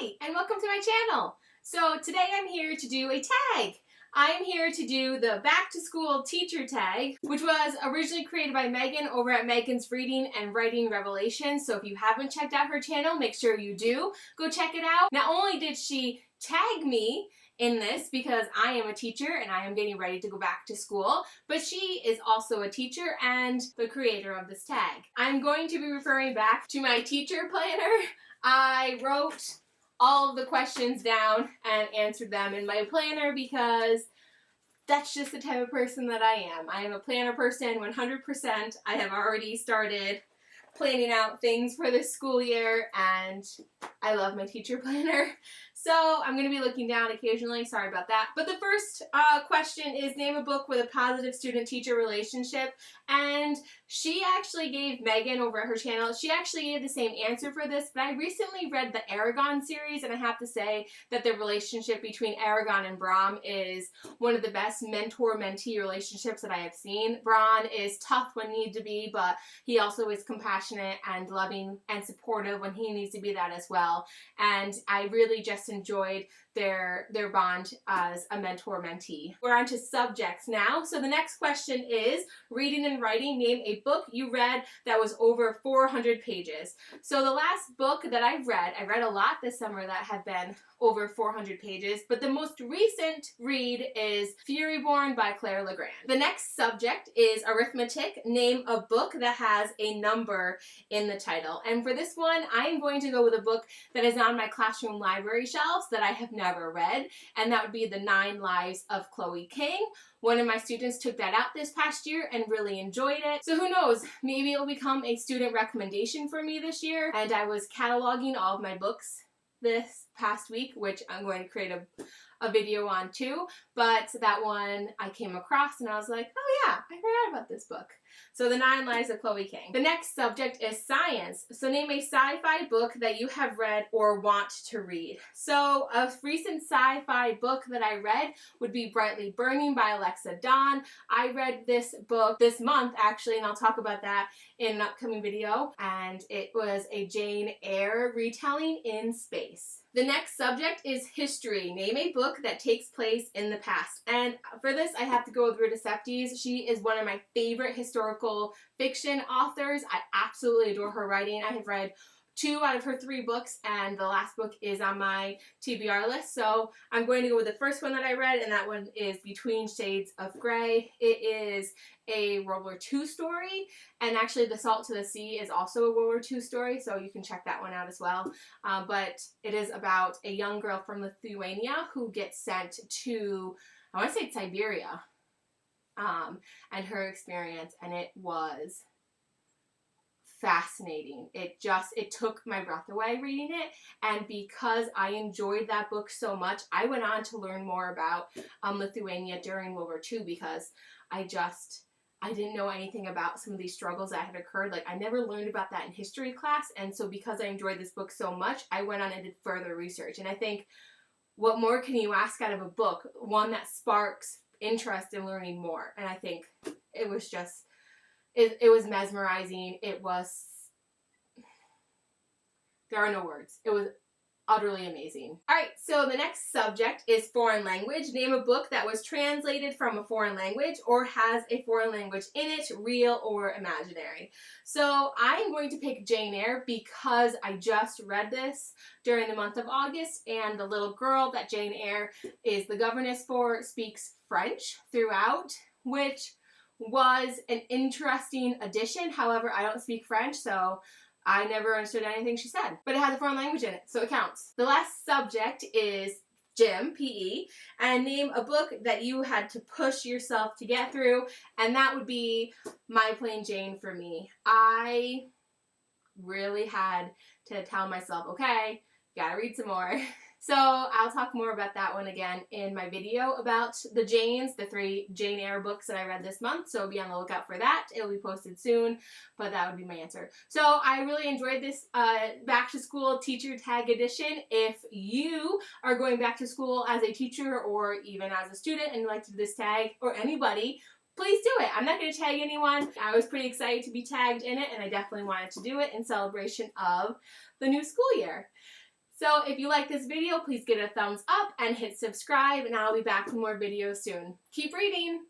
Hi, and welcome to my channel. So today I'm here to do a tag. I'm here to do the back to school teacher tag, which was originally created by Megan over at Megan's Reading and Writing Revelation. So if you haven't checked out her channel, make sure you do. Go check it out. Not only did she tag me in this because I am a teacher and I am getting ready to go back to school, but she is also a teacher and the creator of this tag. I'm going to be referring back to my teacher planner. I wrote all of the questions down and answered them in my planner because that's just the type of person that I am. I am a planner person 100%. I have already started planning out things for this school year and I love my teacher planner. So I'm going to be looking down occasionally, sorry about that. But the first question is name a book with a positive student-teacher relationship. And she actually gave, Megan over at her channel, she actually gave the same answer for this, but I recently read the ERAGON series and I have to say that the relationship between ERAGON and Brom is one of the best mentor-mentee relationships that I have seen. Brom is tough when need to be, but he also is compassionate and loving and supportive when he needs to be that as well. And I really just enjoyed their bond as a mentor-mentee. We're on to subjects now. So the next question is reading and writing. Name a book you read that was over 400 pages. So the last book that I read a lot this summer that have been over 400 pages, but the most recent read is Furyborn by Claire Legrand. The next subject is arithmetic. Name a book that has a number in the title. And for this one, I am going to go with a book that is on my classroom library shelves that I have never read, and that would be The 9 Lives of Chloe King. One of my students took that out this past year and really enjoyed it. So who knows, maybe it'll become a student recommendation for me this year. And I was cataloging all of my books this past week, which I'm going to create a video on too, but that one I came across and I was like, oh yeah, I forgot about this book. So The 9 Lives of Chloe King. The next subject is science. So name a sci-fi book that you have read or want to read. So a recent sci-fi book that I read would be Brightly Burning by Alexa Donne. I read this book this month actually, and I'll talk about that in an upcoming video, and it was a Jane Eyre retelling in space. The next subject is history. Name a book that takes place in the past. And for this, I have to go with Rita Septes. She is one of my favorite historical fiction authors. I absolutely adore her writing. I have read 2 out of her 3 books, and the last book is on my TBR list. So I'm going to go with the first one that I read, and that one is Between Shades of Grey. It is a World War II story, and actually The Salt to the Sea is also a World War II story, so you can check that one out as well. But it is about a young girl from Lithuania who gets sent to, I want to say Siberia, and her experience, and it was fascinating. It took my breath away reading it, and because I enjoyed that book so much, I went on to learn more about Lithuania during World War II because I didn't know anything about some of these struggles that had occurred. Like, I never learned about that in history class, and so because I enjoyed this book so much, I went on and did further research. And I think, what more can you ask out of a book? One that sparks interest in learning more. And I think it was just, it was mesmerizing. It was, there are no words. It was utterly amazing. Alright, so the next subject is foreign language. Name a book that was translated from a foreign language or has a foreign language in it, real or imaginary. So I'm going to pick Jane Eyre because I just read this during the month of August, and the little girl that Jane Eyre is the governess for speaks French throughout, which was an interesting addition. However, I don't speak French, so I never understood anything she said, but it has a foreign language in it, so it counts. The last subject is gym, PE, and name a book that you had to push yourself to get through, and that would be My Plain Jane for me. I really had to tell myself, okay, gotta read some more. So I'll talk more about that one again in my video about the Janes, the 3 Jane Eyre books that I read this month, so be on the lookout for that. It'll be posted soon, but that would be my answer. So I really enjoyed this back to school teacher tag edition. If you are going back to school as a teacher or even as a student and like to do this tag, or anybody, please do it. I'm not going to tag anyone. I was pretty excited to be tagged in it, and I definitely wanted to do it in celebration of the new school year. So if you like this video, please give it a thumbs up and hit subscribe, and I'll be back with more videos soon. Keep reading!